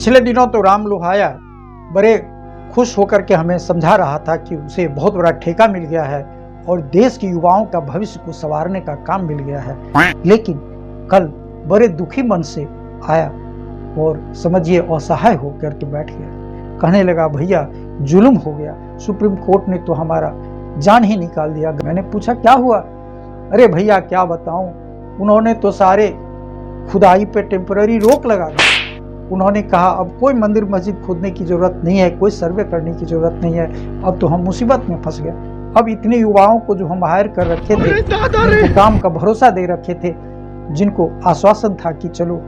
पिछले दिनों तो राम लोहाया बड़े खुश होकर के हमें समझा रहा था कि उसे बहुत बड़ा ठेका मिल गया है और देश के युवाओं का भविष्य को संवारने का काम मिल गया है। लेकिन कल बड़े दुखी मन से आया और समझिए असहाय होकर के बैठ गया। कहने लगा, भैया जुल्म हो गया, सुप्रीम कोर्ट ने तो हमारा जान ही निकाल दिया। मैंने पूछा क्या हुआ? अरे भैया क्या बताऊं, उन्होंने तो सारे खुदाई पे टेम्पररी रोक लगा दी। उन्होंने कहा अब कोई मंदिर मस्जिद खोदने की जरूरत नहीं है, कोई सर्वे करने की जरूरत नहीं है, अब तो हम मुसीबत में फंस गए। अब इतने युवाओं को जो हम हायर कर रखे थे, जिनको काम का भरोसा दे रखे थे, जिनको आश्वासन था कि चलो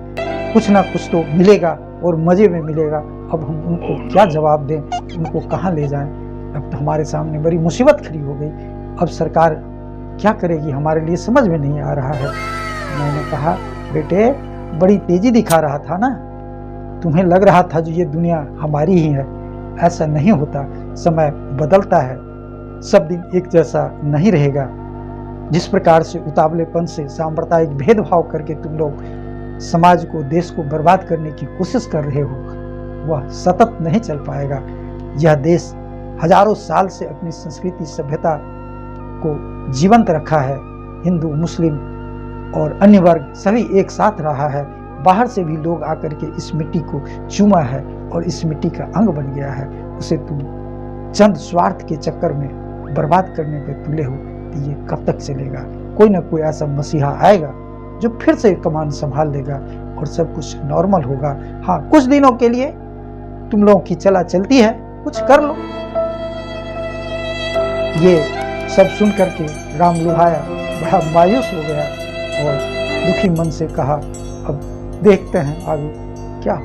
कुछ ना कुछ तो मिलेगा और मजे में मिलेगा, अब हम उनको क्या जवाब दें, उनको कहाँ ले जाएं? अब तो हमारे सामने बड़ी मुसीबत खड़ी हो गई। अब सरकार क्या करेगी हमारे लिए समझ में नहीं आ रहा है। मैंने कहा बेटे बड़ी तेजी दिखा रहा था ना, तुम्हें लग रहा था जो ये दुनिया हमारी ही है। ऐसा नहीं होता, समय बदलता है, सब दिन एक जैसा नहीं रहेगा। जिस प्रकार से उतावलेपन से सांप्रदायिक भेदभाव करके तुम लोग समाज को, देश को बर्बाद करने की कोशिश कर रहे हो, वह सतत नहीं चल पाएगा। यह देश हजारों साल से अपनी संस्कृति सभ्यता को जीवंत रखा है। हिंदू, मुस्लिम और अन्य वर्ग सभी एक साथ रहा है। बाहर से भी लोग आकर के इस मिट्टी को चूमा है और इस मिट्टी का अंग बन गया है। उसे तुम चंद स्वार्थ के चक्कर में बर्बाद करने पे तुले हो, तो ये कब तक चलेगा? कोई ना कोई ऐसा मसीहा आएगा जो फिर से कमान संभाल लेगा और सब कुछ नॉर्मल होगा। हाँ, कुछ दिनों के लिए तुम लोगों की चला चलती है, कुछ कर लो। ये सब सुन करके राम लोहाया बड़ा मायूस हो गया और दुखी मन से कहा अब देखते हैं आगे क्या हो।